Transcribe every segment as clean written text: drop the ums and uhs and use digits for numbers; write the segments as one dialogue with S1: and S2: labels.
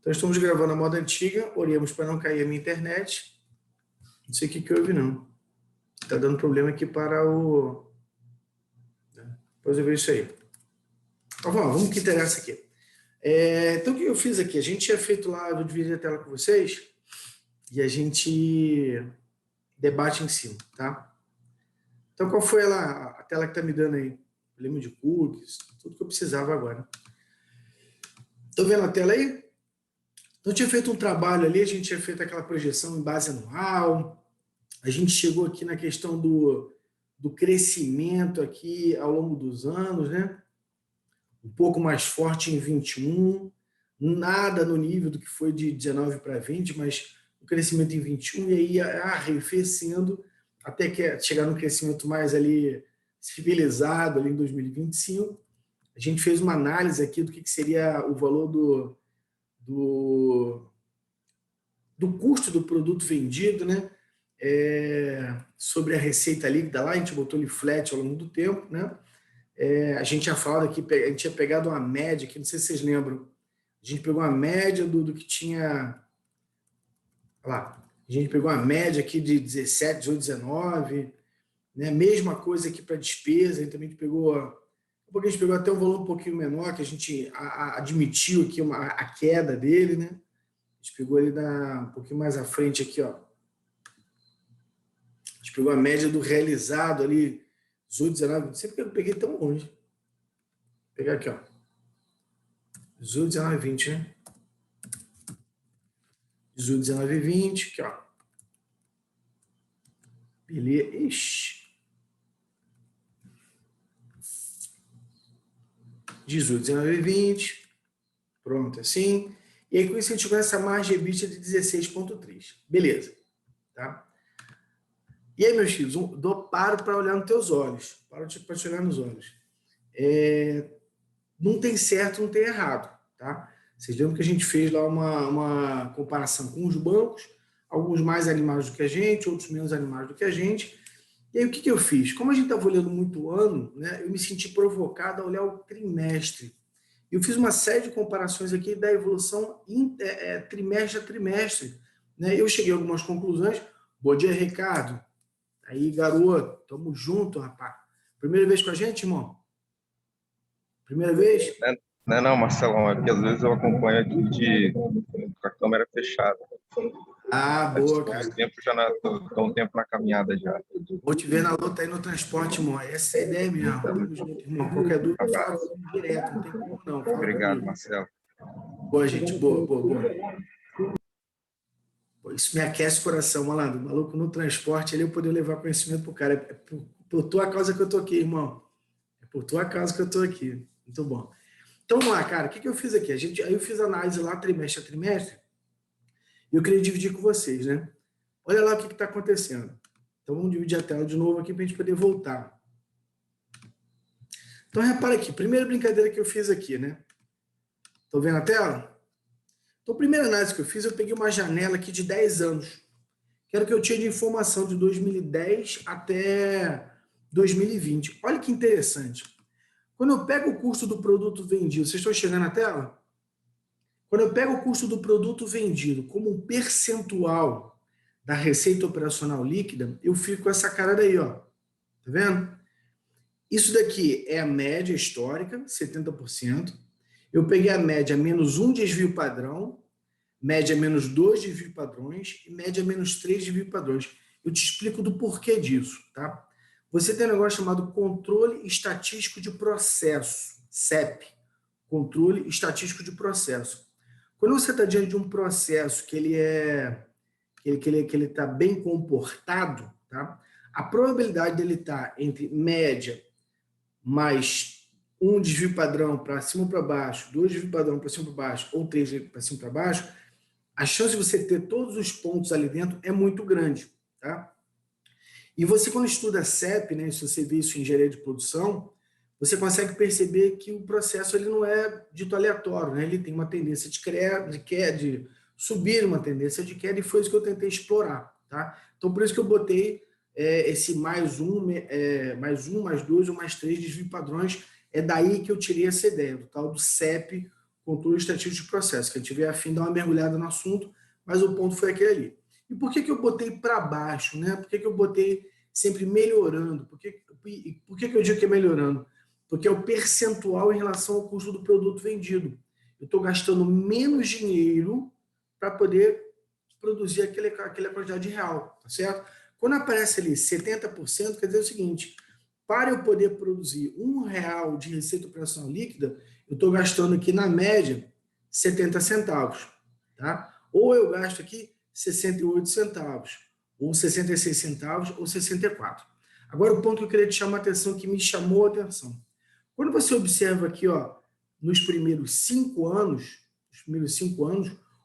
S1: Então, estamos gravando a moda antiga, oremos para não cair a minha internet. Não sei o que houve, não. Está dando problema aqui para o... Depois eu vejo isso aí. Então, vamos que interessa aqui. Então, o que eu fiz aqui? A gente tinha feito lá, eu vou dividir a tela com vocês, e a gente debate em cima, tá? Então, qual foi a tela que está me dando aí? Problema de cookies, tudo que eu precisava agora. Estão vendo a tela aí? Então, eu tinha feito um trabalho ali, a gente tinha feito aquela projeção em base anual, a gente chegou aqui na questão do crescimento aqui ao longo dos anos, né? Um pouco mais forte em 21, nada no nível do que foi de 19 para 20, mas o crescimento em 21 e aí arrefecendo até que chegar no crescimento mais ali civilizado ali em 2025. A gente fez uma análise aqui do que seria o valor do custo do produto vendido, né? Sobre a receita líquida lá, a gente botou ele flat ao longo do tempo, né? A gente tinha falado aqui, a gente tinha pegado uma média aqui, não sei se vocês lembram, a gente pegou uma média do que tinha, olha lá, a gente pegou uma média aqui de 17, 18, 19, né? Mesma coisa aqui para despesa, a gente também pegou, porque a gente pegou até um valor um pouquinho menor, que a gente admitiu aqui a queda dele, né? A gente pegou ele um pouquinho mais à frente aqui, ó. A gente pegou a média do realizado ali, 18, 19, não sei porque eu peguei tão longe. Vou pegar aqui, ó. 18, 19, 20, né? 18, 19, 20, aqui, ó. Beleza. Ixi. 18, 19, 20. Pronto, assim. E aí, com isso, a gente chegou nessa margem EBITDA de 16,3. Beleza. Tá? E aí, meus filhos, paro para olhar nos teus olhos. Paro para te olhar nos olhos. Não tem certo, não tem errado. Tá? Vocês lembram que a gente fez lá uma comparação com os bancos, alguns mais animados do que a gente, outros menos animados do que a gente. E aí, o que eu fiz? Como a gente estava olhando muito o ano, né, eu me senti provocado a olhar o trimestre. Eu fiz uma série de comparações aqui da evolução trimestre a trimestre. Né? Eu cheguei a algumas conclusões. Bom dia, Ricardo. Aí, garoto, tamo junto, rapaz. Primeira vez com a gente, irmão? Primeira vez?
S2: Não, Marcelão, é porque às vezes eu acompanho aqui com a câmera fechada.
S1: Boa, cara.
S2: Estou um tempo na caminhada já.
S1: Vou te ver na luta aí no transporte, irmão. Essa é a ideia mesmo. Tamo junto, irmão. Qualquer dúvida, fala direto, não tem como não. Fala
S2: Obrigado,
S1: comigo.
S2: Marcelo.
S1: Boa, gente. Boa. Pô, isso me aquece o coração, malandro. O maluco no transporte, ali eu poder levar conhecimento pro cara. É por tua causa que eu tô aqui, irmão. É por tua causa que eu tô aqui. Muito bom. Então, vamos lá, cara. O que eu fiz aqui? Aí eu fiz análise lá trimestre a trimestre. E eu queria dividir com vocês, né? Olha lá o que está acontecendo. Então, vamos dividir a tela de novo aqui para a gente poder voltar. Então, repara aqui. Primeira brincadeira que eu fiz aqui, né? Estão vendo a tela? Então, a primeira análise que eu fiz, eu peguei uma janela aqui de 10 anos. Que era o que eu tinha de informação de 2010 até 2020. Olha que interessante. Quando eu pego o custo do produto vendido, vocês estão chegando na tela? Quando eu pego o custo do produto vendido como um percentual da receita operacional líquida, eu fico com essa cara daí, ó. Tá vendo? Isso daqui é a média histórica, 70%. Eu peguei a média menos 1 desvio padrão, média menos 2 desvio padrões e média menos 3 desvio padrões. Eu te explico do porquê disso, tá? Você tem um negócio chamado controle estatístico de processo, CEP, controle estatístico de processo. Quando você está diante de um processo que ele está bem comportado, tá? A probabilidade dele estar entre média mais 1 desvio padrão para cima ou para baixo, 2 desvio padrão para cima ou para baixo, ou 3 para cima ou para baixo, a chance de você ter todos os pontos ali dentro é muito grande. Tá? E você, quando estuda CEP, né, se você vê isso em engenharia de produção, você consegue perceber que o processo ele não é dito aleatório, né? Ele tem uma tendência de queda, de subir, uma tendência de queda, e foi isso que eu tentei explorar. Tá? Então, por isso que eu botei esse mais 1, mais 2 ou mais 3 desvio padrões. É daí que eu tirei essa ideia, do tal do CEP, controle estatístico de processo. Quem tiver a fim, dá uma mergulhada no assunto, mas o ponto foi aquele ali. E por que eu botei para baixo, né? Por que eu botei sempre melhorando? Por que eu digo que é melhorando? Porque é o percentual em relação ao custo do produto vendido. Eu estou gastando menos dinheiro para poder produzir aquela quantidade real, tá certo? Quando aparece ali 70%, quer dizer o seguinte, para eu poder produzir R$ 1 de receita operacional líquida, eu estou gastando aqui, na média, 70 centavos, tá? Ou eu gasto aqui 68 centavos, ou 66 centavos, ou 64. Agora, o ponto que eu queria te chamar a atenção, que me chamou a atenção. Quando você observa aqui, ó, nos primeiros 5 anos,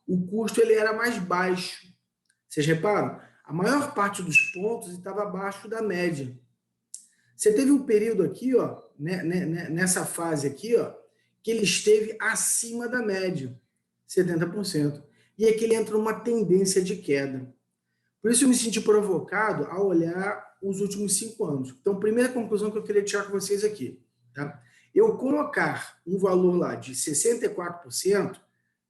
S1: o custo ele era mais baixo. Vocês reparam? A maior parte dos pontos estava abaixo da média. Você teve um período aqui, ó, nessa fase aqui, ó, que ele esteve acima da média, 70%. E aqui ele entra numa tendência de queda. Por isso eu me senti provocado a olhar os últimos 5 anos. Então, primeira conclusão que eu queria tirar com vocês aqui, tá? Eu colocar um valor lá de 64%,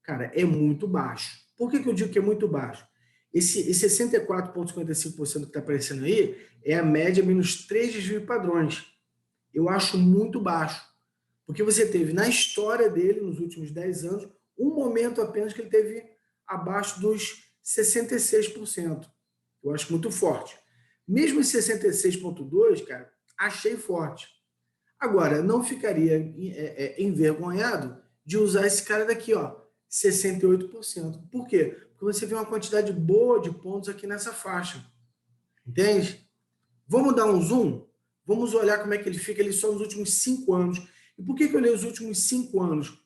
S1: cara, é muito baixo. Por que eu digo que é muito baixo? Esse 64,55% que está aparecendo aí é a média menos 3 desvios padrões. Eu acho muito baixo. Porque você teve, na história dele, nos últimos 10 anos, um momento apenas que ele teve abaixo dos 66%. Eu acho muito forte. Mesmo esse 66,2%, cara, achei forte. Agora, não ficaria envergonhado de usar esse cara daqui, ó, 68%. Por quê? Porque você vê uma quantidade boa de pontos aqui nessa faixa. Entende? Vamos dar um zoom? Vamos olhar como é que ele fica ali só nos últimos 5 anos. E por que eu olhei os últimos 5 anos?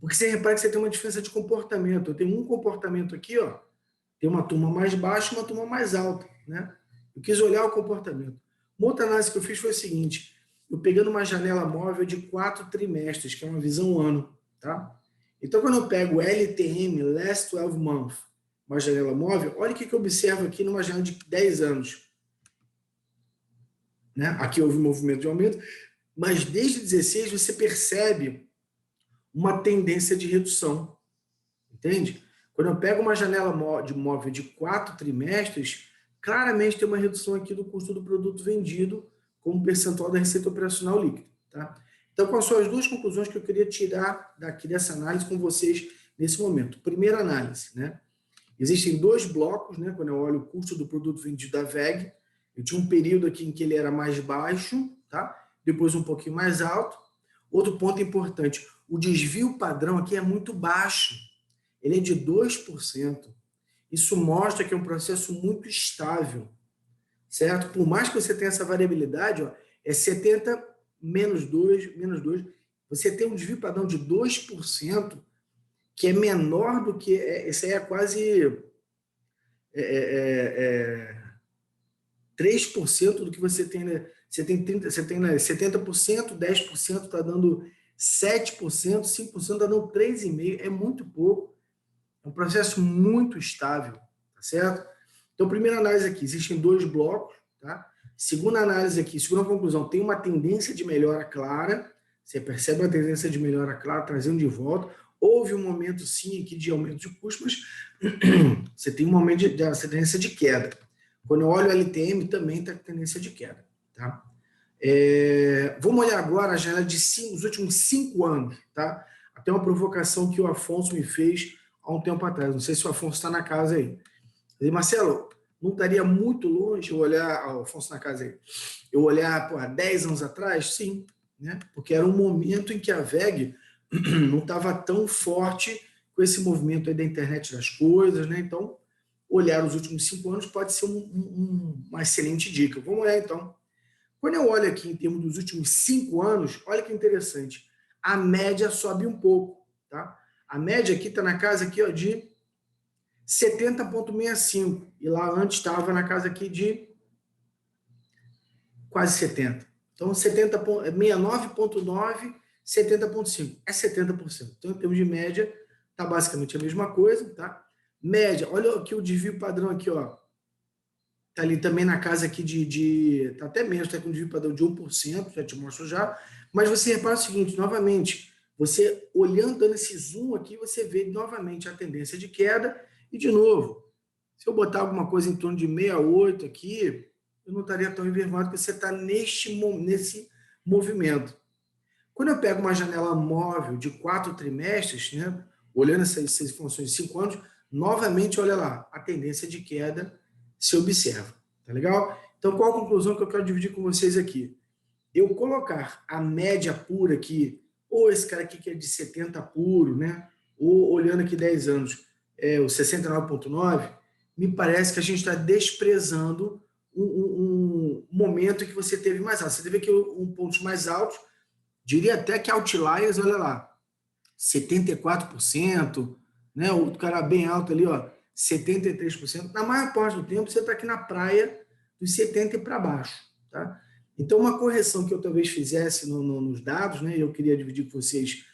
S1: Porque você repara que você tem uma diferença de comportamento. Eu tenho um comportamento aqui, ó, tem uma turma mais baixa e uma turma mais alta, né? Eu quis olhar o comportamento. Uma outra análise que eu fiz foi o seguinte, eu pegando uma janela móvel de 4 trimestres, que é uma visão ano, tá? Então, quando eu pego LTM, Last 12 Months, uma janela móvel, olha o que eu observo aqui numa janela de 10 anos. Né? Aqui houve um movimento de aumento, mas desde 16 você percebe uma tendência de redução. Entende? Quando eu pego uma janela de móvel de 4 trimestres, claramente tem uma redução aqui do custo do produto vendido como percentual da receita operacional líquida. Tá? Então, quais são as duas conclusões que eu queria tirar daqui dessa análise com vocês nesse momento? Primeira análise, né? Existem 2 blocos, né? Quando eu olho o custo do produto vendido da VEG, eu tinha um período aqui em que ele era mais baixo, tá? Depois um pouquinho mais alto. Outro ponto importante, o desvio padrão aqui é muito baixo. Ele é de 2%. Isso mostra que é um processo muito estável, certo? Por mais que você tenha essa variabilidade, ó, é 70 menos 2, menos 2. Você tem um desvio padrão de 2%, que é menor do que... Esse aí é quase 3% do que você tem, né? Você tem 70%, 10% está dando 7%, 5% está dando 3,5%. É muito pouco. É um processo muito estável, tá certo? Então, primeira análise aqui, existem 2 blocos, tá? Segunda análise aqui, segunda conclusão, tem uma tendência de melhora clara, você percebe uma tendência de melhora clara, trazendo de volta. Houve um momento, sim, aqui de aumento de custos, mas você tem um momento de tendência de queda. Quando eu olho o LTM, também está com tendência de queda, tá? Vamos olhar agora a janela de os últimos 5 anos, tá? Até uma provocação que o Afonso me fez há um tempo atrás. Não sei se o Afonso está na casa aí. Eu falei, Marcelo, não estaria muito longe eu olhar... o Afonso na casa aí. Eu olhar, há 10 anos atrás? Sim, né? Porque era um momento em que a VEG não estava tão forte com esse movimento aí da internet das coisas, né? Então, olhar os últimos 5 anos pode ser uma excelente dica. Vamos olhar, então. Quando eu olho aqui em termos dos últimos 5 anos, olha que interessante. A média sobe um pouco, tá? A média aqui está na casa aqui, ó, de 70,65. E lá antes estava na casa aqui de quase 70. Então, 69,9, 70,5. É 70%. Então, em termos de média, está basicamente a mesma coisa, tá? Média, olha aqui o desvio padrão aqui, ó. Está ali também na casa aqui está até menos, está com desvio padrão de 1%, já te mostro já. Mas você repara o seguinte, novamente, você olhando, dando esse zoom aqui, você vê novamente a tendência de queda. E, de novo, se eu botar alguma coisa em torno de 68 aqui, eu não estaria tão envergonhado, porque você está nesse movimento. Quando eu pego uma janela móvel de 4 trimestres, né, olhando essas informações de 5 anos, novamente, olha lá, a tendência de queda se observa. Tá legal? Então, qual a conclusão que eu quero dividir com vocês aqui? Eu colocar a média pura aqui, ou esse cara aqui que é de 70 puro, né? Ou olhando aqui 10 anos, o 69,9, me parece que a gente está desprezando um momento que você teve mais alto. Você teve aqui pontos mais altos, diria até que outliers, olha lá, 74%, né? O cara bem alto ali, ó, 73%. Na maior parte do tempo, você está aqui na praia dos 70% e para baixo, tá? Então, uma correção que eu talvez fizesse nos dados, né? Eu queria dividir com vocês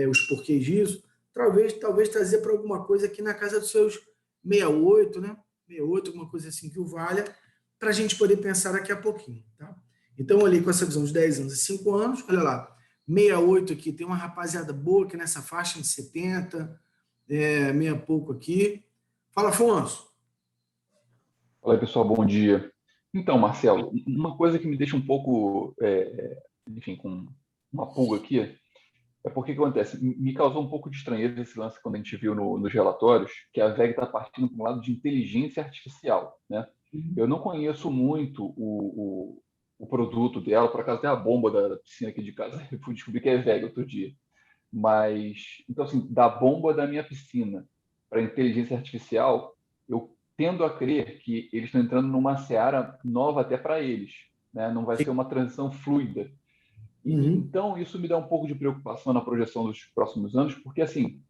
S1: os porquês disso, talvez trazer para alguma coisa aqui na casa dos seus 68, né? 68, alguma coisa assim que o valha, para a gente poder pensar daqui a pouquinho, tá? Então, ali com essa visão de 10 anos e 5 anos, olha lá, 68 aqui, tem uma rapaziada boa aqui nessa faixa de 70, meia pouco aqui. Fala, Afonso.
S3: Fala aí, pessoal, bom dia. Então, Marcelo, uma coisa que me deixa um pouco, enfim, com uma pulga aqui, é porque o que acontece? Me causou um pouco de estranheza esse lance quando a gente viu nos relatórios que a VEG está partindo para um lado de inteligência artificial, né? Eu não conheço muito o produto dela, por acaso tem a bomba da piscina aqui de casa, eu fui descobrir que é VEG outro dia. Mas, então, assim, da bomba da minha piscina para inteligência artificial, eu tendo a crer que eles estão entrando numa seara nova até para eles, né? Não vai ser uma transição fluida. Então, isso me dá um pouco de preocupação na projeção dos próximos anos, porque, assim,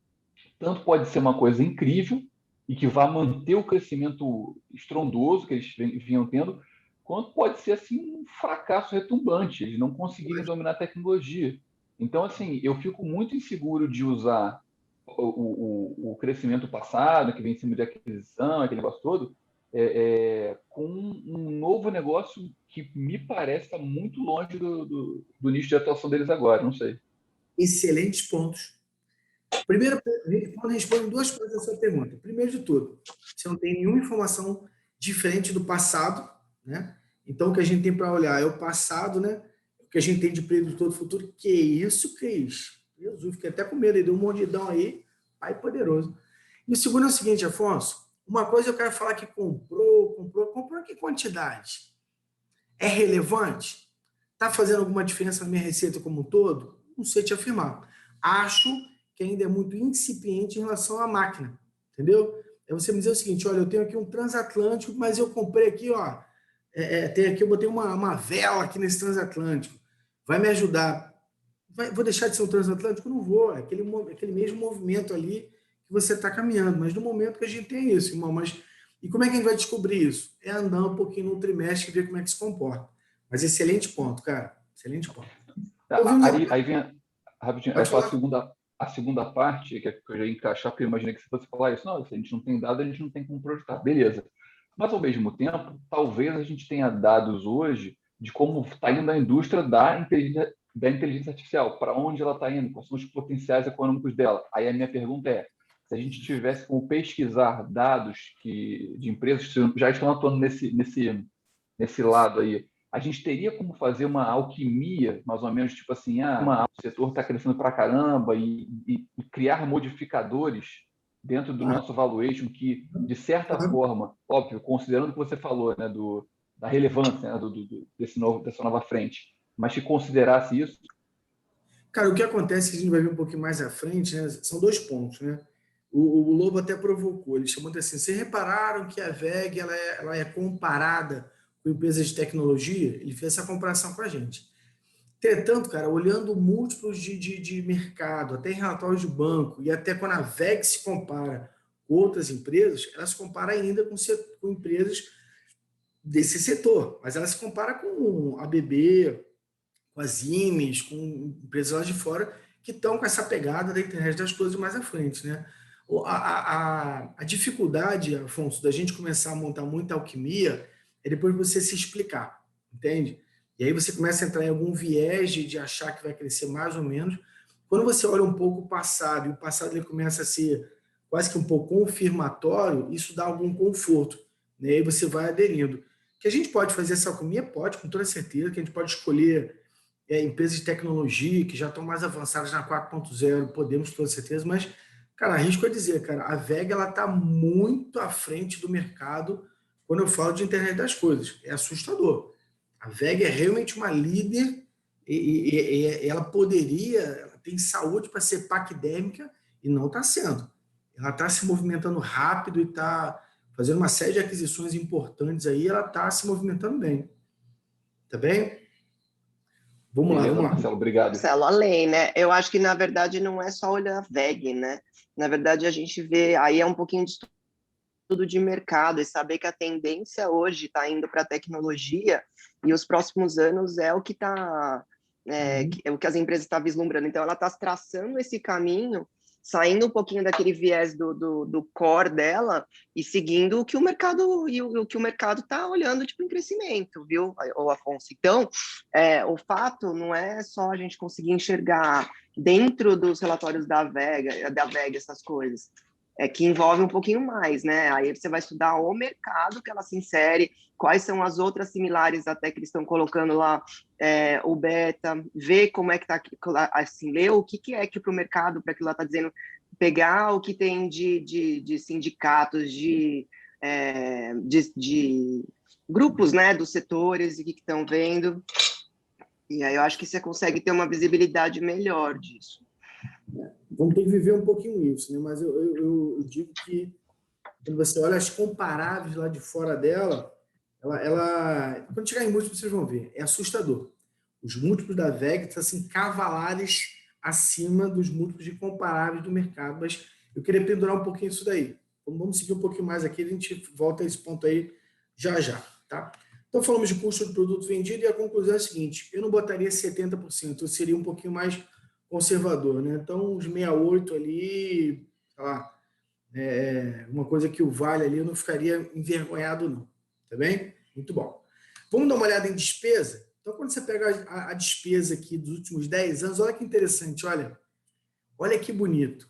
S3: tanto pode ser uma coisa incrível e que vai manter o crescimento estrondoso que eles vinham tendo, quanto pode ser, assim, um fracasso retumbante, eles não conseguirem dominar a tecnologia. Então, assim, eu fico muito inseguro de usar o crescimento passado, que vem em cima de aquisição, aquele negócio todo, com um novo negócio que me parece estar muito longe do nicho de atuação deles agora, não sei.
S1: Excelentes pontos. Primeiro, quando responde duas coisas à sua pergunta. Primeiro de tudo, você não tem nenhuma informação diferente do passado, né? Então, o que a gente tem para olhar é o passado, né? O que a gente tem de predutor do futuro. Que isso, Cris? Jesus, fiquei até com medo, deu um mordidão aí, pai poderoso. E o segundo é o seguinte, Afonso, uma coisa eu quero falar que comprou que quantidade? É relevante? Está fazendo alguma diferença na minha receita como um todo? Não sei te afirmar. Acho que ainda é muito incipiente em relação à máquina, entendeu? É você me dizer o seguinte, olha, eu tenho aqui um transatlântico, mas eu comprei aqui, ó, tem aqui, eu botei uma vela aqui nesse transatlântico, vai me ajudar. Vou deixar de ser um transatlântico? Não vou, é aquele mesmo movimento ali que você está caminhando, mas no momento que a gente tem isso, irmão, e como é que a gente vai descobrir isso? É andar um pouquinho no trimestre e ver como é que se comporta. Mas excelente ponto, cara, excelente ponto.
S3: Aí vem, rapidinho, só a segunda parte, que eu já ia encaixar, porque eu imaginei que você fosse falar isso. Não, se a gente não tem dado, a gente não tem como projetar. Beleza. Mas, ao mesmo tempo, talvez a gente tenha dados hoje de como está indo a indústria da inteligência artificial, para onde ela está indo, quais são os potenciais econômicos dela. Aí a minha pergunta é, se a gente tivesse como pesquisar dados de empresas que já estão atuando nesse lado aí, a gente teria como fazer uma alquimia, mais ou menos, tipo assim, o setor está crescendo para caramba e criar modificadores dentro do nosso valuation que, de certa forma, óbvio, considerando o que você falou, né, da relevância, né, dessa nova frente, mas que considerasse isso?
S1: Cara, o que acontece, que a gente vai ver um pouquinho mais à frente, né, são dois pontos, né? O Lobo até provocou, ele chamou de assim, vocês repararam que a VEG ela é comparada com empresas de tecnologia? Ele fez essa comparação com a gente. Entretanto, cara, olhando múltiplos de mercado, até em relatórios de banco, e até quando a VEG se compara com outras empresas, ela se compara ainda com empresas desse setor, mas ela se compara com a ABB, com as IMES, com empresas lá de fora, que estão com essa pegada da internet das coisas mais à frente, né? A dificuldade, Afonso, da gente começar a montar muita alquimia é depois você se explicar, entende? E aí você começa a entrar em algum viés de achar que vai crescer mais ou menos, quando você olha um pouco o passado, e o passado ele começa a ser quase que um pouco confirmatório, isso dá algum conforto, né? E você vai aderindo. Que a gente pode fazer essa alquimia? Pode, com toda certeza, que a gente pode escolher empresas de tecnologia que já estão mais avançadas na 4.0, podemos, com toda certeza, mas, cara, arrisco a dizer, cara, a VEG está muito à frente do mercado quando eu falo de internet das coisas. É assustador. A VEG é realmente uma líder e ela poderia, ela tem saúde para ser paquidérmica e não está sendo. Ela está se movimentando rápido e está fazendo uma série de aquisições importantes aí, ela está se movimentando bem. Tá bem? Vamos
S3: Beleza,
S1: lá.
S3: Marcelo, obrigado.
S4: Marcelo, além, né? Eu acho que, na verdade, não é só olhar a VEG, né? Na verdade, a gente vê, aí é um pouquinho de estudo de mercado e saber que a tendência hoje está indo para a tecnologia e os próximos anos é o que está, é o que as empresas estão vislumbrando. Então, ela está traçando esse caminho, saindo um pouquinho daquele viés do core dela e seguindo o que o mercado e o que o mercado está olhando tipo em crescimento, viu, ô Afonso? Então, o fato não é só a gente conseguir enxergar dentro dos relatórios da VEG essas coisas, que envolve um pouquinho mais, né? Aí você vai estudar o mercado que ela se insere, quais são as outras similares até que eles estão colocando lá, o beta, ver como é que está, assim, ler o que é que para o mercado, para aquilo lá está dizendo, pegar o que tem de sindicatos, de grupos, né, dos setores, e o que estão vendo, e aí eu acho que você consegue ter uma visibilidade melhor disso.
S1: Vamos ter que viver um pouquinho isso, né? Mas eu digo que quando você olha as comparáveis lá de fora dela, quando chegar em múltiplos, vocês vão ver, é assustador. Os múltiplos da VEG estão assim, cavalares acima dos múltiplos de comparáveis do mercado, mas eu queria pendurar um pouquinho isso daí. Então, vamos seguir um pouquinho mais aqui, a gente volta a esse ponto aí já, tá? Então, falamos de custo do produto vendido e a conclusão é a seguinte, eu não botaria 70%, eu seria um pouquinho mais conservador, né? Então, os 68 ali, sei lá, uma coisa que o vale ali, eu não ficaria envergonhado, não. Tá bem? Muito bom. Vamos dar uma olhada em despesa? Então, quando você pega a despesa aqui dos últimos 10 anos, olha que interessante, olha que bonito,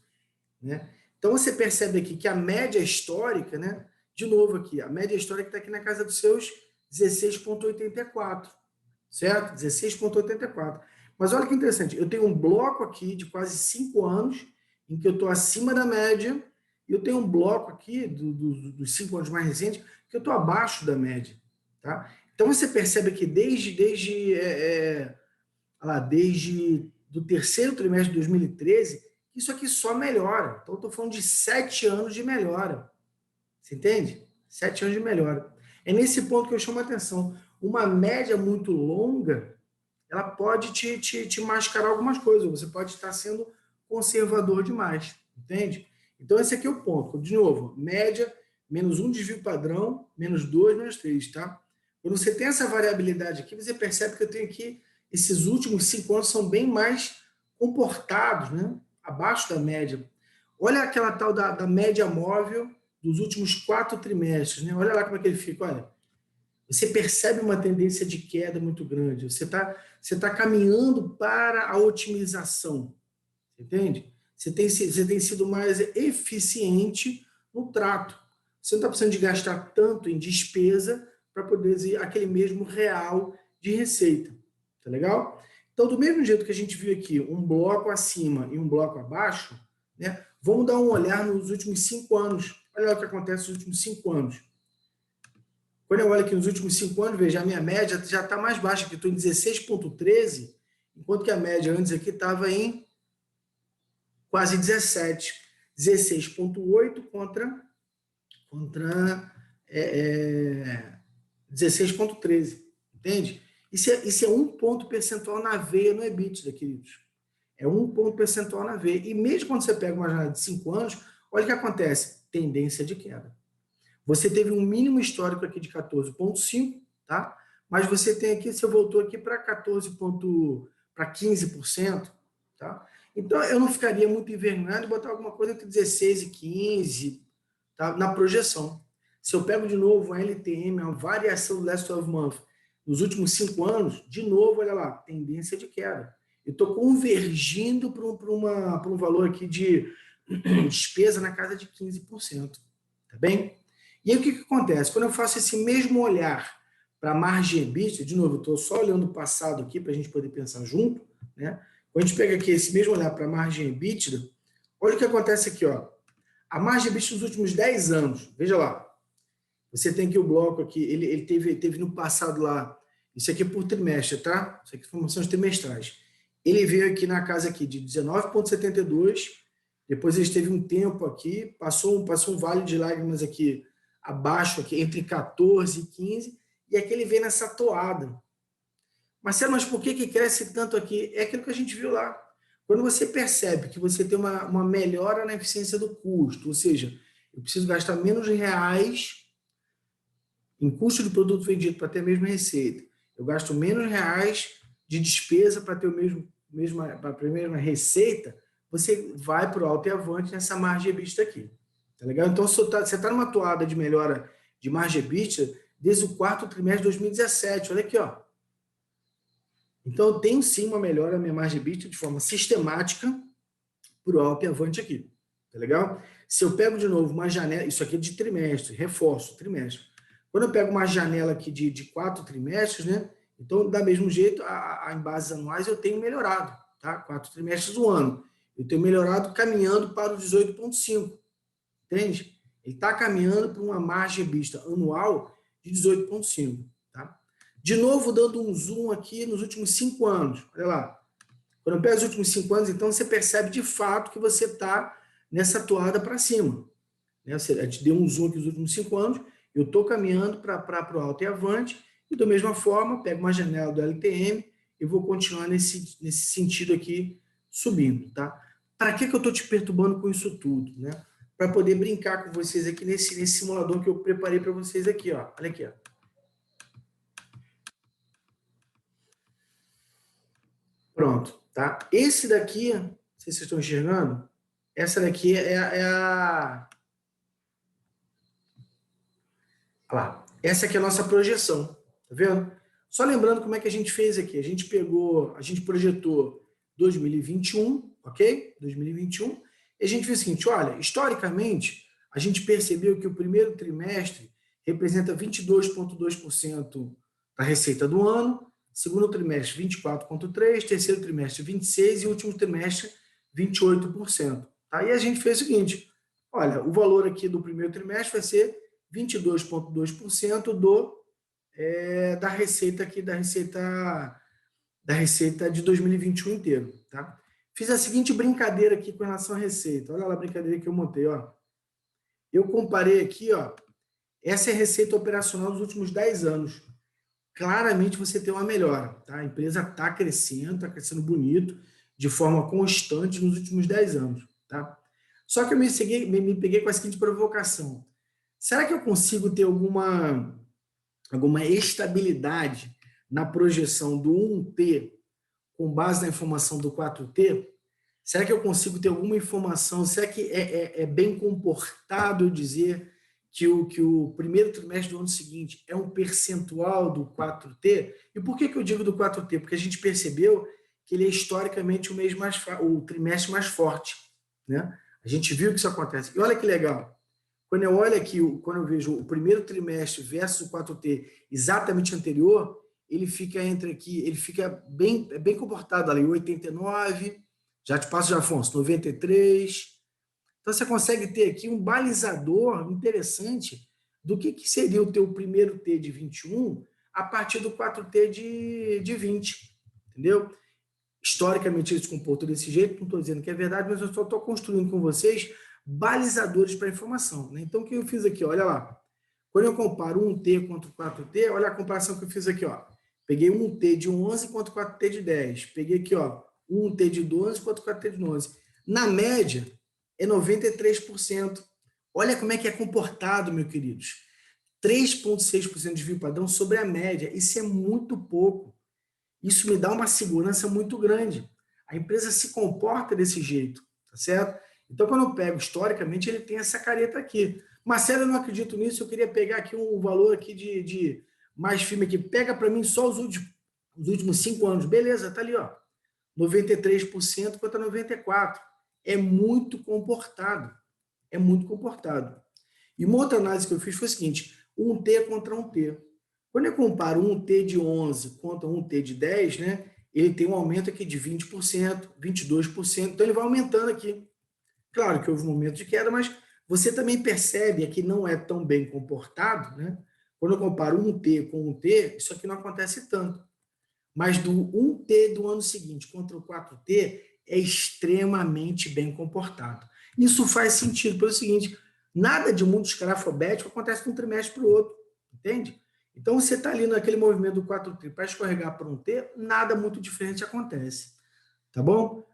S1: né? Então, você percebe aqui que a média histórica, né? De novo aqui, a média histórica está aqui na casa dos seus 16,84, certo? 16,84. Mas olha que interessante, eu tenho um bloco aqui de quase 5 anos, em que eu estou acima da média, e eu tenho um bloco aqui dos 5 anos mais recentes, que eu estou abaixo da média. Tá? Então, você percebe que desde do terceiro trimestre de 2013, isso aqui só melhora. Então, eu estou falando de 7 anos de melhora. Você entende? 7 anos de melhora. É nesse ponto que eu chamo a atenção. Uma média muito longa, ela pode te mascarar algumas coisas. Você pode estar sendo conservador demais. Entende? Então, esse aqui é o ponto. De novo, média, menos 1 desvio padrão, menos 2, menos 3, tá? Quando você tem essa variabilidade aqui, você percebe que eu tenho aqui, esses últimos 5 anos são bem mais comportados, né? Abaixo da média. Olha aquela tal da média móvel dos últimos 4 trimestres, né? Olha lá como é que ele fica, olha. Você percebe uma tendência de queda muito grande. Você tá caminhando para a otimização. Entende? Você tem sido mais eficiente no trato. Você não está precisando de gastar tanto em despesa para poder ter aquele mesmo real de receita. Tá legal? Então, do mesmo jeito que a gente viu aqui, um bloco acima e um bloco abaixo, né? Vamos dar um olhar nos últimos 5 anos. Olha o que acontece nos últimos 5 anos. Quando eu olho aqui nos últimos 5 anos, veja, a minha média já está mais baixa, aqui estou em 16,13, enquanto que a média antes aqui estava em quase 17. 16,8 contra 16,13. Entende? Isso é 1 ponto percentual na veia no EBITDA, queridos. É 1 ponto percentual na veia. E mesmo quando você pega uma janela de 5 anos, olha o que acontece. Tendência de queda. Você teve um mínimo histórico aqui de 14,5, tá? Mas você tem aqui, você voltou aqui para 15%, tá? Então, eu não ficaria muito envergonhado de botar alguma coisa entre 16 e 15, tá? Na projeção. Se eu pego de novo a LTM, a variação do last 12 months, nos últimos 5 anos, de novo, olha lá, tendência de queda. eu estou convergindo para um valor aqui de despesa na casa de 15%. Tá bem? E aí o que acontece? Quando eu faço esse mesmo olhar para a margem EBITDA, de novo, eu estou só olhando o passado aqui para a gente poder pensar junto, né? Quando a gente pega aqui esse mesmo olhar para a margem EBITDA, olha o que acontece aqui, ó. A margem EBITDA nos últimos 10 anos, veja lá. Você tem aqui o bloco aqui, ele teve no passado lá, isso aqui é por trimestre, tá? Isso aqui são informações trimestrais. Ele veio aqui na casa aqui de 19,72, depois ele teve um tempo aqui, passou um vale de lágrimas aqui abaixo, aqui, entre 14 e 15, e aqui ele vem nessa toada. Marcelo, mas por que cresce tanto aqui? É aquilo que a gente viu lá. Quando você percebe que você tem uma melhora na eficiência do custo, ou seja, eu preciso gastar menos reais em custo de produto vendido para ter a mesma receita, eu gasto menos reais de despesa para ter a mesma receita, você vai para o alto e avante nessa margem EBITDA aqui. Tá legal? Então, você está numa toada de melhora de margem EBITDA desde o quarto trimestre de 2017. Olha aqui, ó. Então, eu tenho sim uma melhora na minha margem EBITDA de forma sistemática para o alto e avante aqui. Tá legal? Se eu pego de novo uma janela, isso aqui é de trimestre, reforço, trimestre. Quando eu pego uma janela aqui de 4 trimestres, né? Então, da mesmo jeito, em bases anuais, eu tenho melhorado, tá? 4 trimestres do ano. Eu tenho melhorado caminhando para o 18,5. Entende? Ele está caminhando para uma margem EBITDA anual de 18,5. Tá? De novo, dando um zoom aqui nos últimos 5 anos. Olha lá. Quando eu pego os últimos 5 anos, então você percebe de fato que você está nessa toada para cima. Né? A gente deu um zoom aqui nos últimos 5 anos, eu estou caminhando para o alto e avante, e da mesma forma, pego uma janela do LTM e vou continuar nesse sentido aqui, subindo. Tá? Para que eu estou te perturbando com isso tudo? Né? Para poder brincar com vocês aqui nesse simulador que eu preparei para vocês aqui. Ó. Olha aqui. Ó. Pronto. Tá? Esse daqui, não sei se vocês estão enxergando, essa daqui é a... Olha lá. Essa aqui é a nossa projeção. Tá vendo? Só lembrando como é que a gente fez aqui. A gente projetou 2021, ok? 2021. E a gente fez o seguinte, olha, historicamente, a gente percebeu que o primeiro trimestre representa 22,2% da receita do ano, segundo trimestre 24,3%, terceiro trimestre 26% e último trimestre 28%. Tá? E a gente fez o seguinte, olha, o valor aqui do primeiro trimestre vai ser 22,2% da receita aqui, da receita de 2021 inteiro. Tá? Fiz a seguinte brincadeira aqui com relação à receita. Olha lá a brincadeira que eu montei. Ó. Eu comparei aqui, ó, essa é a receita operacional dos últimos 10 anos. Claramente você tem uma melhora. Tá? A empresa está crescendo bonito, de forma constante nos últimos 10 anos. Tá? Só que eu me peguei com a seguinte provocação. Será que eu consigo ter alguma estabilidade na projeção do 1T com base na informação do 4T? Será que eu consigo ter alguma informação? Será que é bem comportado eu dizer que o primeiro trimestre do ano seguinte é um percentual do 4T? E por que eu digo do 4T? Porque a gente percebeu que ele é historicamente o trimestre mais forte. Né? A gente viu que isso acontece. E olha que legal. Quando eu olho aqui, quando eu vejo o primeiro trimestre versus o 4T exatamente anterior, ele fica bem comportado ali, 89, já te passo, Afonso, 93. Então, você consegue ter aqui um balizador interessante do que seria o teu primeiro T de 21 a partir do 4T de 20, entendeu? Historicamente, ele se comportou desse jeito, não estou dizendo que é verdade, mas eu só estou construindo com vocês balizadores para informação. Né? Então, o que eu fiz aqui? Olha lá. Quando eu comparo 1T contra o 4T, olha a comparação que eu fiz aqui. Ó. Peguei 1T de 11 contra o 4T de 10. Peguei aqui, ó, 1T de 12 contra o 4T de 11. Na média, é 93%. Olha como é que é comportado, meus queridos. 3,6% de desvio padrão sobre a média. Isso é muito pouco. Isso me dá uma segurança muito grande. A empresa se comporta desse jeito, tá certo? Então, quando eu pego historicamente, ele tem essa careta aqui. Marcelo, eu não acredito nisso, eu queria pegar aqui um valor aqui de mais firme aqui. Pega para mim só os últimos 5 anos. Beleza, tá ali, ó. 93% contra 94%. É muito comportado. É muito comportado. E uma outra análise que eu fiz foi o seguinte, um T contra um T. Quando eu comparo um T de 11 contra um T de 10, né, ele tem um aumento aqui de 20%, 22%, então ele vai aumentando aqui. Claro que houve um momento de queda, mas você também percebe que não é tão bem comportado, né? Quando eu comparo um T com um T, isso aqui não acontece tanto. Mas do 1T do ano seguinte contra o 4T é extremamente bem comportado. Isso faz sentido pelo seguinte, nada de mundo escalafobético acontece de um trimestre para o outro, entende? Então, você está ali naquele movimento do 4T para escorregar para um T, nada muito diferente acontece. Tá bom?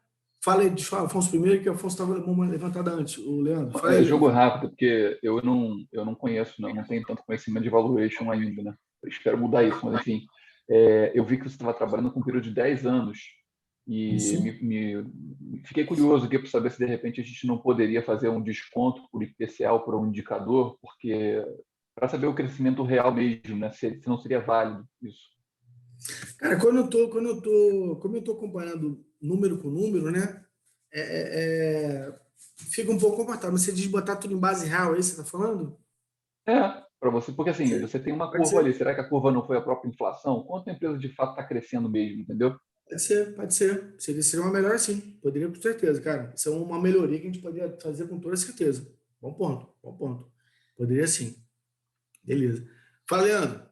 S1: Fala aí, deixa eu falar, Afonso primeiro, que o Afonso estava levantado antes, o Leandro. Fala aí,
S3: jogo rápido, porque eu não conheço, não tenho tanto conhecimento de valuation ainda, né? Eu espero mudar isso, mas enfim. Eu vi que você estava trabalhando com um período de 10 anos e fiquei curioso aqui para saber se de repente a gente não poderia fazer um desconto por IPCA por um indicador, porque para saber o crescimento real mesmo, né? Se não seria válido isso.
S1: Cara, como eu tô comparando número com número, né? Fica um pouco confortável. Você diz botar tudo em base real, é isso que você está falando?
S3: Para você, porque assim, você tem uma curva ali, será que a curva não foi a própria inflação? Quanto a empresa de fato está crescendo mesmo, entendeu?
S1: Pode ser. Seria uma melhor sim. Poderia, com certeza, cara. Isso é uma melhoria que a gente poderia fazer com toda certeza. Bom ponto. Poderia sim. Beleza. Fala, Leandro.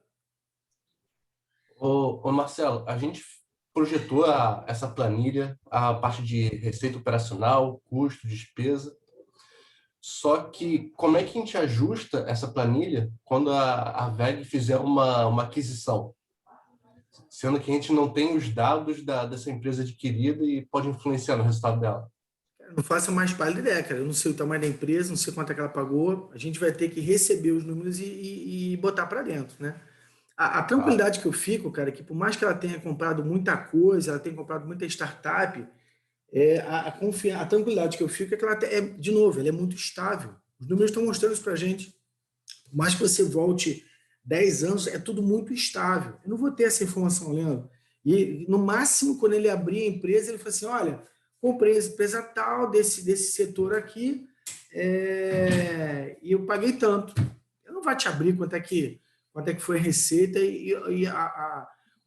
S5: Ô Marcelo, a gente projetou essa planilha, a parte de receita operacional, custo, despesa. Só que como é que a gente ajusta essa planilha quando a VEG fizer uma aquisição? Sendo que a gente não tem os dados dessa empresa adquirida e pode influenciar no resultado dela.
S1: Não faça mais pálida ideia, cara. Eu não sei o tamanho da empresa, não sei quanto é que ela pagou. A gente vai ter que receber os números e botar para dentro, né? A tranquilidade que eu fico, cara, que por mais que ela tenha comprado muita coisa, ela tenha comprado muita startup, a tranquilidade que eu fico é que ela, de novo, ela é muito estável. Os números estão mostrando isso para a gente. Por mais que você volte 10 anos, é tudo muito estável. Eu não vou ter essa informação, Leandro. E, no máximo, quando ele abrir a empresa, ele fala assim, olha, comprei essa empresa tal, desse setor aqui, e eu paguei tanto. Eu não vou te abrir quanto é que foi a receita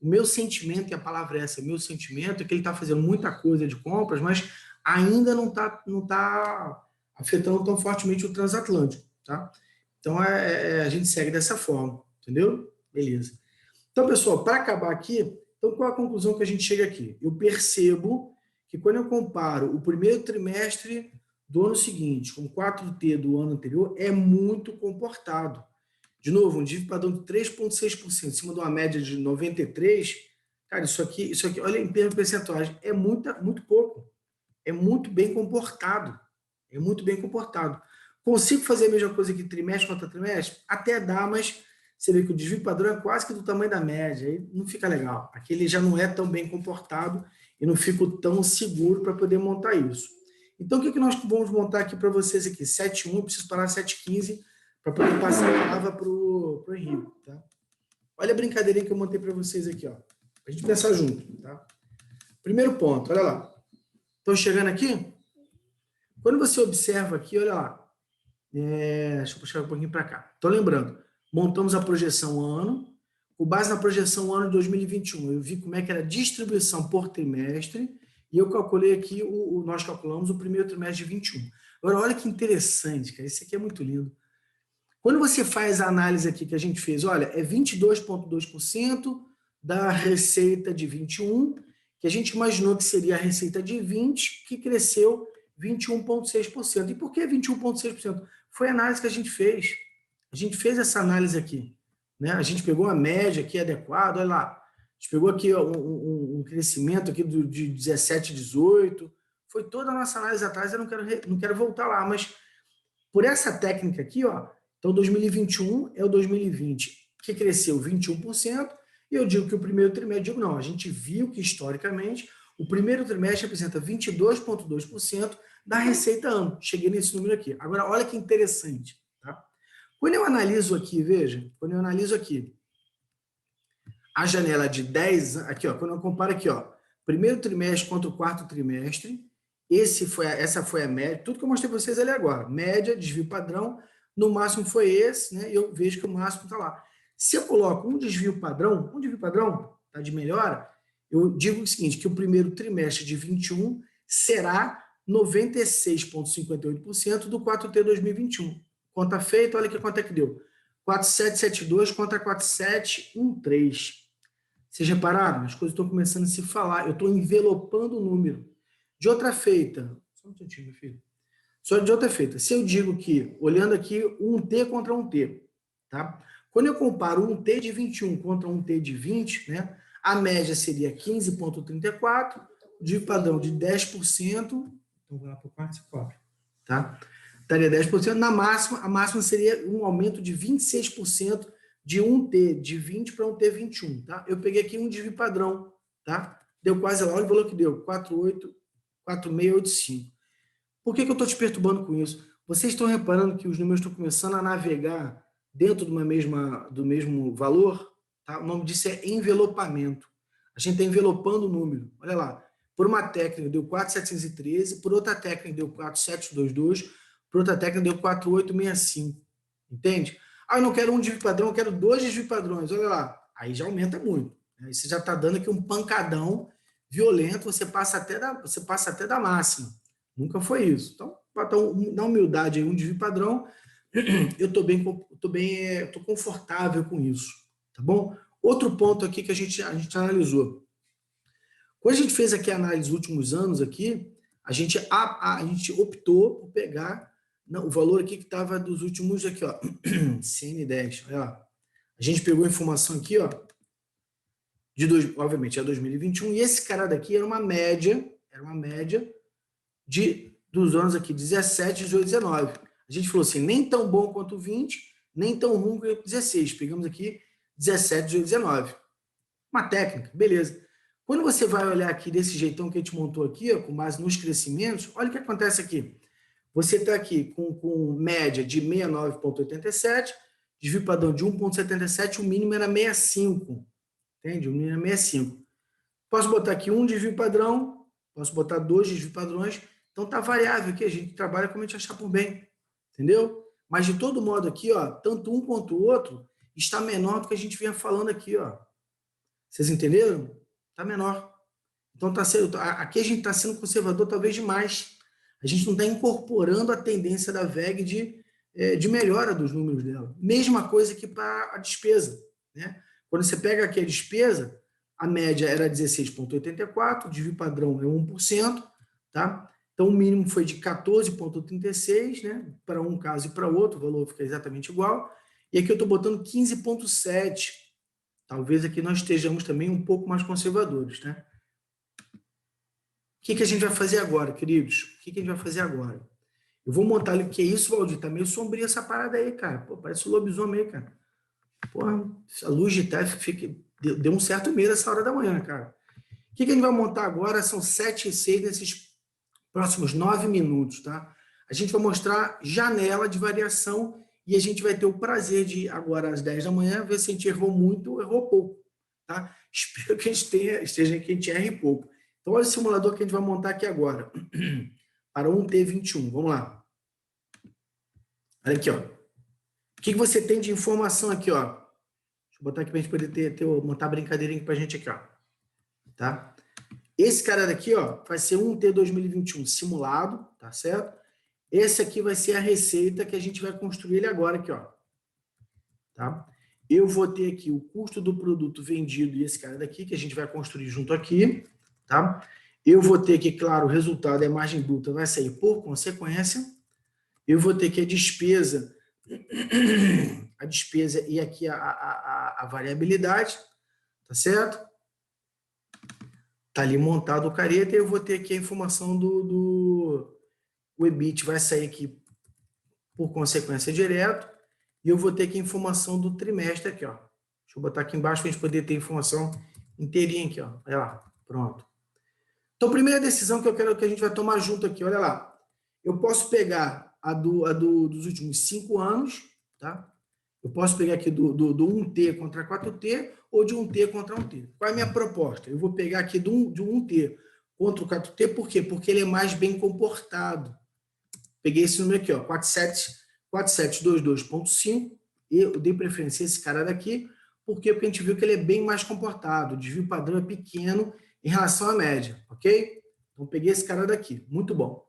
S1: o meu sentimento, e a palavra é essa, o meu sentimento é que ele está fazendo muita coisa de compras, mas ainda não tá afetando tão fortemente o transatlântico, tá? Então, a gente segue dessa forma, entendeu? Beleza. Então, pessoal, para acabar aqui, então qual a conclusão que a gente chega aqui? Eu percebo que quando eu comparo o primeiro trimestre do ano seguinte com o 4T do ano anterior, é muito comportado. De novo, um dívida padrão de 3,6%, em cima de uma média de 93%. Cara, isso aqui, olha, em termos percentuais, é muito pouco. É muito bem comportado. É muito bem comportado. Consigo fazer a mesma coisa aqui trimestre contra trimestre? Até dá, mas você vê que o desvio padrão é quase que do tamanho da média. Aí não fica legal. Aqui ele já não é tão bem comportado e não fico tão seguro para poder montar isso. Então, o que nós vamos montar aqui para vocês aqui? 7,1, eu preciso parar 7,15 para poder passar a palavra para o Henrique. Tá? Olha a brincadeirinha que eu montei para vocês aqui. Ó. A gente pensar junto. Tá? Primeiro ponto, olha lá. Estão chegando aqui? Quando você observa aqui, olha lá. Deixa eu puxar um pouquinho para cá. Então, lembrando, montamos a projeção ano. Com base na projeção ano de 2021, eu vi como é que era a distribuição por trimestre e eu calculei aqui, nós calculamos o primeiro trimestre de 21. Agora, olha que interessante, cara. Isso aqui é muito lindo. Quando você faz a análise aqui que a gente fez, olha, é 22,2% da receita de 21, que a gente imaginou que seria a receita de 20, que cresceu 21,6%. E por que 21,6%? Foi a análise que a gente fez. A gente fez essa análise aqui. Né? A gente pegou a média aqui adequada, olha lá. A gente pegou aqui um crescimento aqui de 17, 18. Foi toda a nossa análise atrás, eu não quero voltar lá, mas por essa técnica aqui, ó, então 2021 é o 2020, que cresceu 21%, e eu digo que o primeiro trimestre, a gente viu que historicamente o primeiro trimestre representa 22,2% da receita ano. Cheguei nesse número aqui. Agora, olha que interessante. Tá? Quando eu analiso aqui, veja, a janela de 10, aqui, ó, quando eu comparo aqui, ó, primeiro trimestre contra o quarto trimestre. Essa foi a média. Tudo que eu mostrei para vocês ali agora. Média, desvio padrão. No máximo foi esse, né? Eu vejo que o máximo está lá. Se eu coloco um desvio padrão, tá, de melhora, eu digo o seguinte, que o primeiro trimestre de 21 será 96,58% do 4T 2021. Conta feita, olha que quanto é que deu. 4,772 contra 4,713. Vocês repararam? As coisas estão começando a se falar. Eu estou envelopando o número. De outra feita, só um minutinho, meu filho. Só de outra feita, se eu digo que, olhando aqui, um T contra um T, tá? Quando eu comparo um T de 21 contra um T de 20, né, a média seria 15,34, de padrão de 10%, então vou lá para o quarto e cobre, tá? Daria 10%, na máxima, a máxima seria um aumento de 26% de um T de 20 para um T 21, tá? Eu peguei aqui um desvio padrão, tá? Deu quase lá, olha o valor que deu, 4,685. Por que eu estou te perturbando com isso? Vocês estão reparando que os números estão começando a navegar dentro do mesmo valor? Tá? O nome disso é envelopamento. A gente está envelopando o número. Olha lá, por uma técnica deu 4,713, por outra técnica deu 4,722, por outra técnica deu 4,865. Entende? Ah, eu não quero um desvio padrão, eu quero 2 desvios padrões. Olha lá, aí já aumenta muito. Aí você já está dando aqui um pancadão violento, você passa até da máxima. Nunca foi isso. Então, na humildade, aí, um desvio padrão, eu estou confortável com isso. Tá bom? Outro ponto aqui que a gente analisou. Quando a gente fez aqui a análise dos últimos anos, aqui, a gente optou por pegar o valor aqui que estava dos últimos, aqui, ó, CN10. Olha lá. A gente pegou a informação aqui, ó, obviamente, é 2021, e esse cara daqui era uma média dos anos aqui, 17, 18, 19. A gente falou assim, nem tão bom quanto o 20, nem tão ruim quanto o 16. Pegamos aqui 17, 18, 19. Uma técnica, beleza. Quando você vai olhar aqui desse jeitão que a gente montou aqui, ó, com base nos crescimentos, olha o que acontece aqui. Você está aqui com média de 69,87, desvio padrão de 1,77, o mínimo era 65. Entende? O mínimo era 65. Posso botar aqui um desvio padrão, posso botar 2 desvios padrões. Então tá variável aqui, a gente trabalha como a gente achar por bem. Entendeu? Mas de todo modo aqui, ó, tanto um quanto o outro está menor do que a gente vinha falando aqui, ó. Vocês entenderam? Está menor. Então aqui a gente está sendo conservador talvez demais. A gente não está incorporando a tendência da VEG de melhora dos números dela. Mesma coisa que para a despesa, né? Quando você pega aqui a despesa, a média era 16,84, o desvio padrão é 1%, tá? Então, o mínimo foi de 14,36, né? Para um caso e para outro, o valor fica exatamente igual. E aqui eu estou botando 15,7. Talvez aqui nós estejamos também um pouco mais conservadores, né? O que a gente vai fazer agora, queridos? O que a gente vai fazer agora? Eu vou montar ali, o que é isso, Valdir? Tá meio sombrio essa parada aí, cara. Pô, parece um lobisomem aí, cara. Porra, a luz de TEF deu um certo medo essa hora da manhã, cara. O que a gente vai montar agora são 7 e 6 nesses próximos 9 minutos, tá? A gente vai mostrar janela de variação e a gente vai ter o prazer de, agora às 10 da manhã, ver se a gente errou muito ou errou pouco, tá? Espero que a gente erre pouco. Então, olha o simulador que a gente vai montar aqui agora. Para um T21. Vamos lá. Olha aqui, ó. O que você tem de informação aqui, ó? Deixa eu botar aqui para a gente poder montar a brincadeirinha para a gente aqui, ó. Tá? Esse cara daqui, ó, vai ser um T 2021 simulado, tá certo? Esse aqui vai ser a receita que a gente vai construir ele agora aqui, ó. Tá? Eu vou ter aqui o custo do produto vendido e esse cara daqui que a gente vai construir junto aqui, tá? Eu vou ter aqui, claro, o resultado é a margem bruta, vai sair por consequência. Eu vou ter aqui a despesa e aqui a variabilidade, tá certo? Tá ali montado o careta e eu vou ter aqui a informação o EBIT vai sair aqui por consequência direto e eu vou ter aqui a informação do trimestre aqui, ó. Deixa eu botar aqui embaixo para a gente poder ter a informação inteirinha aqui, ó. Olha lá, pronto. Então, a primeira decisão que eu quero que a gente vai tomar junto aqui, olha lá. Eu posso pegar dos últimos 5 anos, tá? Eu posso pegar aqui do 1T contra 4T ou de 1T contra 1T. Qual é a minha proposta? Eu vou pegar aqui de 1T contra o 4T, por quê? Porque ele é mais bem comportado. Peguei esse número aqui, ó, 4722.5, e eu dei preferência a esse cara daqui, por quê? Porque a gente viu que ele é bem mais comportado, o desvio padrão é pequeno em relação à média, ok? Então, peguei esse cara daqui, muito bom.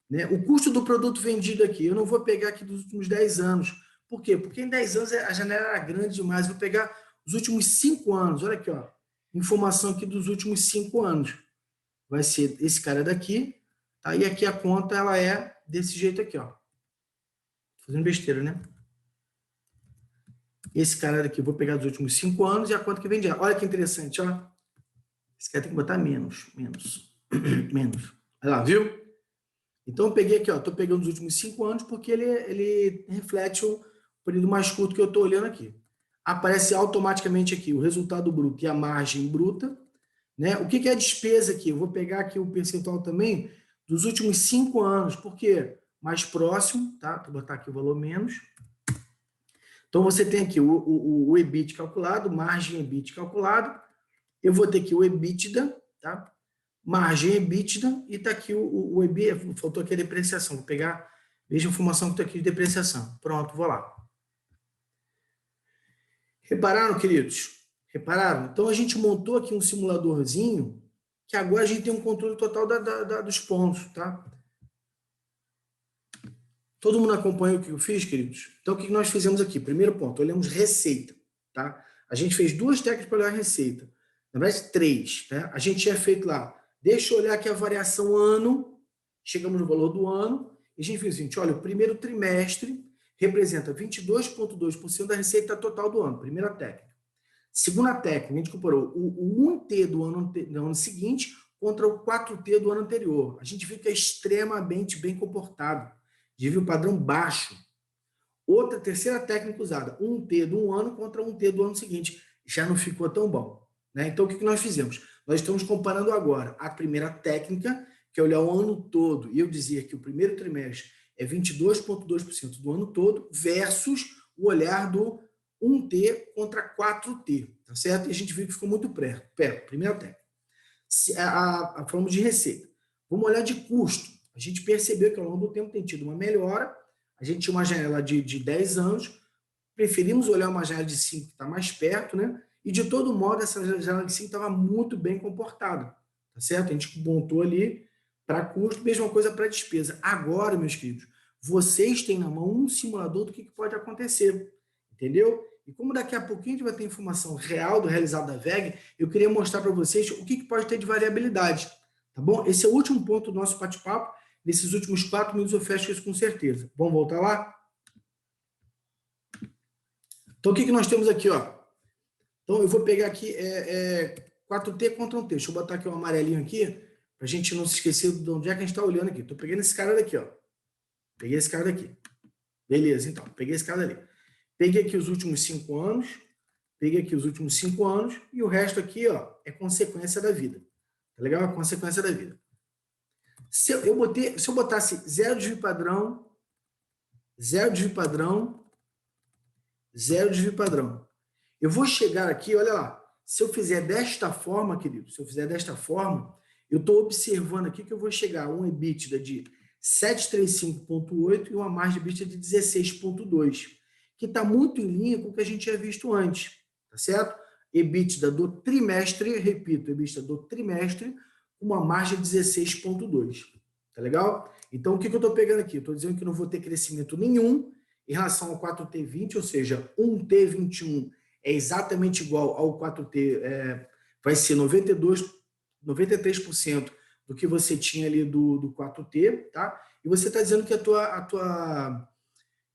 S1: Né? O custo do produto vendido aqui, eu não vou pegar aqui dos últimos 10 anos. Por quê? Porque em 10 anos a janela era grande demais, vou pegar os últimos 5 anos, olha aqui, ó, informação aqui dos últimos 5 anos. Vai ser esse cara daqui, tá? E aqui a conta, ela é desse jeito aqui, ó. Fazendo besteira, né? Esse cara daqui, eu vou pegar dos últimos 5 anos e a conta que vem de lá. Olha que interessante, ó. Esse cara tem que botar menos. Olha lá, viu? Então, eu peguei aqui, ó. Estou pegando os últimos 5 anos porque ele reflete o período mais curto que eu estou olhando aqui. Aparece automaticamente aqui o resultado bruto e a margem bruta. Né? O que é a despesa aqui? Eu vou pegar aqui o percentual também dos últimos 5 anos, porque mais próximo, tá? Vou botar aqui o valor menos. Então, você tem aqui o EBIT calculado, margem EBIT calculado. Eu vou ter aqui o EBITDA, tá? Margem EBITDA, e está aqui o EBIT, faltou aqui a depreciação. Vou pegar, veja a informação que está aqui de depreciação. Pronto, vou lá. Repararam, queridos? Repararam? Então, a gente montou aqui um simuladorzinho que agora a gente tem um controle total dos pontos, tá? Todo mundo acompanha o que eu fiz, queridos? Então, o que nós fizemos aqui? Primeiro ponto, olhamos receita, tá? A gente fez 2 técnicas para olhar a receita. Na verdade, 3, né? A gente tinha feito lá, deixa eu olhar aqui a variação ano, chegamos no valor do ano, e a gente fez o seguinte, olha, o primeiro trimestre representa 22,2% da receita total do ano, primeira técnica. Segunda técnica, a gente comparou o 1T do ano seguinte contra o 4T do ano anterior. A gente viu que é extremamente bem comportado, desvio padrão baixo. Outra, terceira técnica usada, 1T do ano contra 1T do ano seguinte, já não ficou tão bom. Né? Então, o que nós fizemos? Nós estamos comparando agora a primeira técnica, que é olhar o ano todo, e eu dizer que o primeiro trimestre é 22,2% do ano todo, versus o olhar do 1T contra 4T, tá certo? E a gente viu que ficou muito perto. Primeira técnica. Falamos de receita. Vamos olhar de custo. A gente percebeu que ao longo do tempo tem tido uma melhora. A gente tinha uma janela de 10 anos, preferimos olhar uma janela de 5, que está mais perto, né? E de todo modo, essa janela de 5 estava muito bem comportada, tá certo? A gente montou ali para custo, mesma coisa para despesa. Agora, meus queridos, vocês têm na mão um simulador do que pode acontecer, entendeu? E como daqui a pouquinho a gente vai ter informação real do realizado da VEG, eu queria mostrar para vocês o que pode ter de variabilidade, tá bom? Esse é o último ponto do nosso bate-papo. Nesses últimos 4 minutos eu fecho isso com certeza. Vamos voltar lá? Então, o que nós temos aqui, ó? Então, eu vou pegar aqui 4T contra 1T. Deixa eu botar aqui um amarelinho aqui, para a gente não se esquecer de onde é que a gente está olhando aqui. Estou pegando esse cara daqui, ó. Peguei esse cara daqui. Beleza, então. Peguei esse cara ali. Peguei aqui os últimos 5 anos. Peguei aqui os últimos 5 anos. E o resto aqui, ó, é consequência da vida. Tá legal? É consequência da vida. Se eu botasse 0 desvio padrão, 0 desvio padrão, 0 desvio padrão. Eu vou chegar aqui, olha lá, se eu fizer desta forma, querido, se eu fizer desta forma, eu estou observando aqui que eu vou chegar a um EBITDA de 735,8 e uma margem de EBITDA de 16,2, que está muito em linha com o que a gente tinha visto antes, tá certo? EBITDA do trimestre, repito, EBITDA do trimestre, uma margem de 16,2, tá legal? Então, o que eu estou pegando aqui? Estou dizendo que não vou ter crescimento nenhum em relação ao 4T20, ou seja, 1T21 é exatamente igual ao 4T, vai ser 93% do que você tinha ali do 4T, tá? E você está dizendo que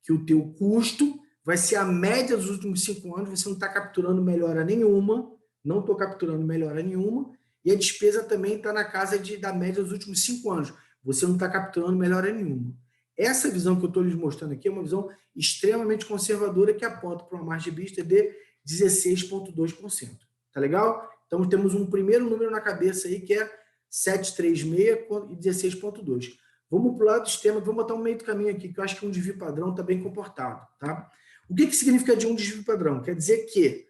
S1: que o teu custo vai ser a média dos últimos 5 anos, você não está capturando melhora nenhuma, não estou capturando melhora nenhuma, e a despesa também está na casa da média dos últimos 5 anos, você não está capturando melhora nenhuma. Essa visão que eu estou lhes mostrando aqui é uma visão extremamente conservadora que aponta para uma margem de EBITDA de 16,2%. Tá legal? Então, temos um primeiro número na cabeça aí, que é 736 e 16,2. Vamos para o lado do sistema, vamos botar um meio do caminho aqui, que eu acho que um desvio padrão está bem comportado. Tá? O que significa de um desvio padrão? Quer dizer que,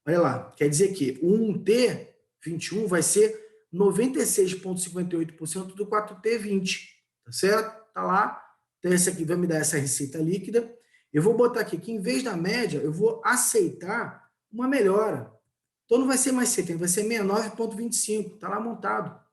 S1: olha lá, quer dizer que o 1T21 vai ser 96,58% do 4T20, tá certo? Tá lá, então esse aqui vai me dar essa receita líquida. Eu vou botar aqui que em vez da média, eu vou aceitar uma melhora. Então não vai ser mais 70, vai ser 69,25, tá lá montado.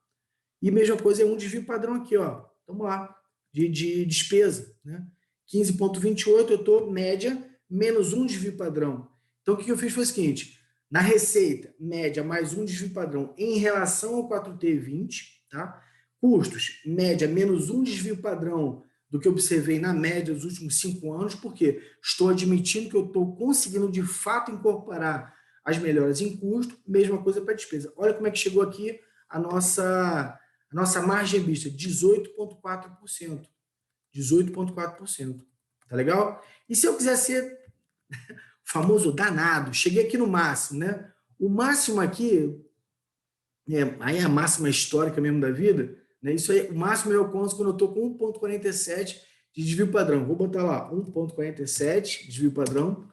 S1: E mesma coisa é um desvio padrão aqui, ó. Vamos lá, de despesa, né? 15,28, eu estou média, menos um desvio padrão. Então, o que eu fiz foi o seguinte, na receita, média mais um desvio padrão em relação ao 4T20, tá? Custos, média menos um desvio padrão do que eu observei na média dos últimos 5 anos, porque estou admitindo que eu estou conseguindo, de fato, incorporar as melhoras em custo, mesma coisa para despesa. Olha como é que chegou aqui a nossa margem vista, 18,4%. 18,4%. Tá legal? E se eu quiser ser famoso danado, cheguei aqui no máximo, né? O máximo aqui, aí é a máxima histórica mesmo da vida, né? Isso aí, o máximo eu alcanço quando eu estou com 1,47 de desvio padrão. Vou botar lá, 1,47 desvio padrão.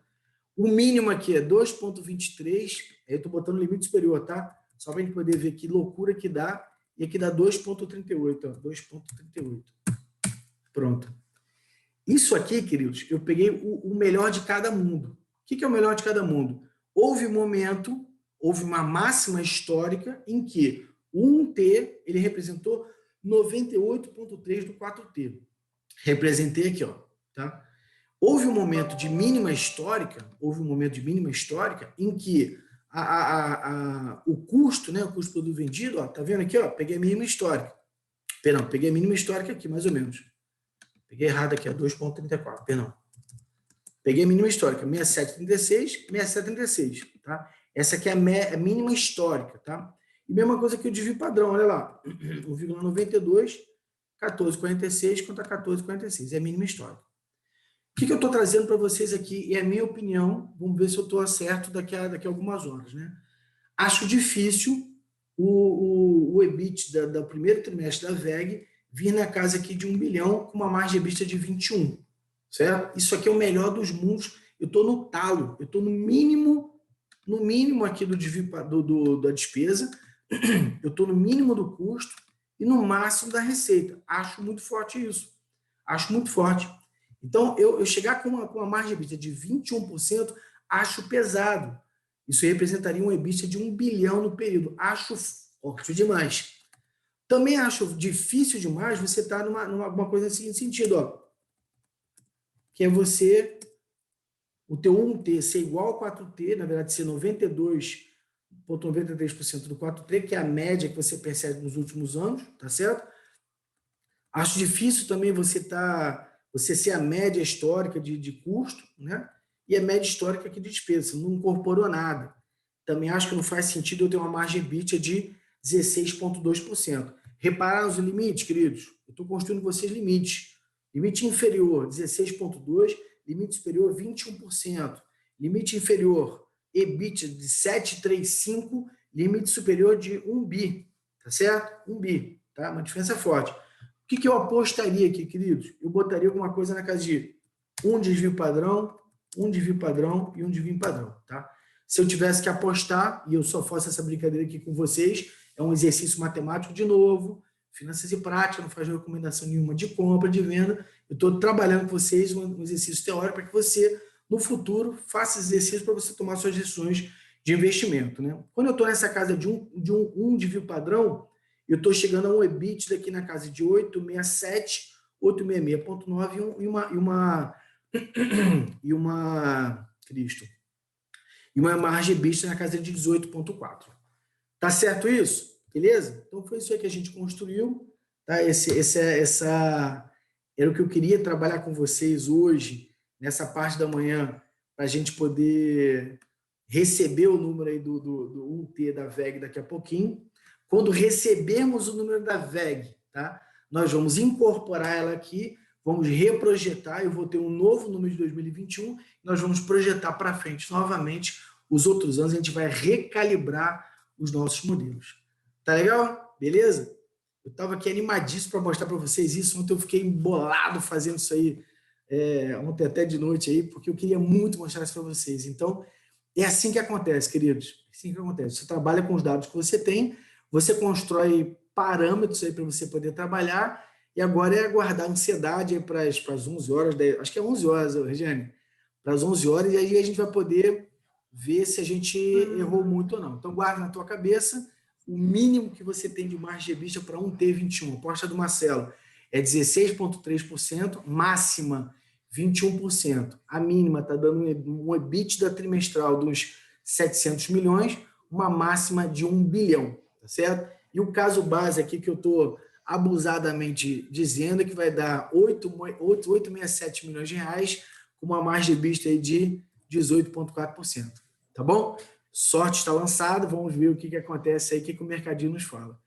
S1: O mínimo aqui é 2,23, aí eu estou botando o limite superior, tá? Só para a gente poder ver que loucura que dá. E aqui dá 2,38, ó, 2,38. Pronto. Isso aqui, queridos, eu peguei o melhor de cada mundo. O que é o melhor de cada mundo? Houve um momento, houve uma máxima histórica em que o 1T, ele representou 98,3 do 4T. Representei aqui, ó, tá? Houve um momento de mínima histórica, em que o custo, né, o custo do produto vendido, ó, tá vendo aqui, ó, peguei a mínima histórica. Perdão, peguei a mínima histórica aqui, mais ou menos. Peguei errado aqui, ó, 2,34, perdão. Peguei a mínima histórica, 67,36, 67,36, tá? Essa aqui é a mínima histórica, tá? E mesma coisa que o desvio padrão, olha lá, 1,92, 14,46 contra 14,46, é a mínima histórica. O que eu estou trazendo para vocês aqui é a minha opinião, vamos ver se eu estou certo daqui a algumas horas, né? Acho difícil o EBIT do primeiro trimestre da VEG vir na casa aqui de 1 bilhão com uma margem EBITDA de 21, certo? Isso aqui é o melhor dos mundos, eu estou no talo, eu estou no mínimo aqui do desvio da despesa, eu estou no mínimo do custo e no máximo da receita. Acho muito forte isso, acho muito forte. Então, eu chegar com uma margem EBITDA de 21%, acho pesado. Isso representaria um EBITDA de 1 bilhão no período. Acho forte demais. Também acho difícil demais você estar numa coisa assim, nesse sentido, ó, que é você, o teu 1T ser igual ao 4T, na verdade ser 92,93% do 4T, que é a média que você percebe nos últimos anos, tá certo? Acho difícil também você ser a média histórica de custo, né? E a média histórica aqui de despesa, não incorporou nada. Também acho que não faz sentido eu ter uma margem EBITDA de 16,2%. Repararam os limites, queridos? Eu estou construindo com vocês limites. Limite inferior, 16,2%. Limite superior, 21%. Limite inferior, EBITDA de 7,35%. Limite superior de 1 bi. Tá certo? 1 bi. Tá? Uma diferença forte. O que eu apostaria aqui, queridos? Eu botaria alguma coisa na casa de um desvio padrão e um desvio padrão, tá? Se eu tivesse que apostar, e eu só faço essa brincadeira aqui com vocês, é um exercício matemático de novo, finanças e prática, não faz recomendação nenhuma de compra, de venda. Eu estou trabalhando com vocês um exercício teórico para que você, no futuro, faça esse exercício para você tomar suas decisões de investimento, né? Quando eu estou nessa casa de um desvio padrão, eu estou chegando a um EBITDA aqui na casa de 867, 866,9 e uma margem EBITDA na casa de 18,4. Tá certo isso? Beleza? Então foi isso aí que a gente construiu. Tá? Era o que eu queria trabalhar com vocês hoje, nessa parte da manhã, para a gente poder receber o número aí do 1T da VEG daqui a pouquinho. Quando recebermos o número da VEG, tá? Nós vamos incorporar ela aqui, vamos reprojetar, eu vou ter um novo número de 2021, nós vamos projetar para frente novamente os outros anos, a gente vai recalibrar os nossos modelos. Tá legal? Beleza? Eu estava aqui animadíssimo para mostrar para vocês isso, ontem eu fiquei embolado fazendo isso aí ontem até de noite aí, porque eu queria muito mostrar isso para vocês. Então, é assim que acontece, queridos. É assim que acontece. Você trabalha com os dados que você tem, você constrói parâmetros aí para você poder trabalhar, e agora é aguardar a ansiedade aí para as 11 horas, acho que é 11 horas, Regiane, para as 11 horas, e aí a gente vai poder ver se a gente errou muito ou não. Então, guarda na tua cabeça o mínimo que você tem de margem de EBITDA para um T21. A aposta do Marcelo é 16,3%, máxima 21%. A mínima está dando um EBITDA trimestral de uns 700 milhões, uma máxima de 1 bilhão, tá certo? E o caso base aqui que eu estou abusadamente dizendo é que vai dar 867 milhões de reais, com uma margem de EBITDA aí de 18,4%. Tá bom? Sorte está lançada, vamos ver o que acontece aí, o que o mercadinho nos fala.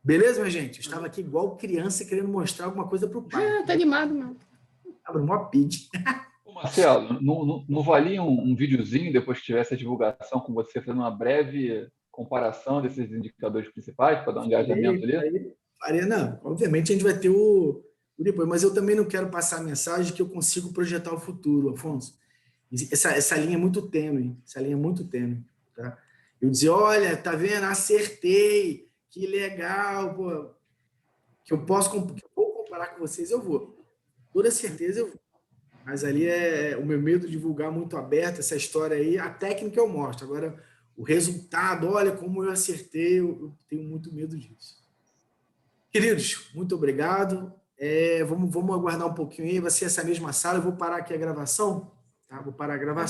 S1: Beleza, minha gente? Eu estava aqui igual criança querendo mostrar alguma coisa para o pai.
S6: Tá animado, não.
S1: Abre uma pid.
S3: Ô, Marcelo, não valia um videozinho depois que tivesse a divulgação com você fazendo uma breve comparação desses indicadores principais para dar um engajamento ali?
S1: Não, obviamente a gente vai ter o depois, mas eu também não quero passar a mensagem que eu consigo projetar o futuro, Afonso. Essa linha é muito tênue, tá? Eu dizer, olha, tá vendo? Acertei, que legal, pô, que eu vou comparar com vocês, eu vou. Toda certeza eu vou. Mas ali é o meu medo de divulgar muito aberto essa história aí, a técnica eu mostro. Agora, o resultado, olha como eu acertei, eu tenho muito medo disso. Queridos, muito obrigado. Vamos aguardar um pouquinho aí, vai ser essa mesma sala, eu vou parar aqui a gravação, tá? Vou parar a gravação.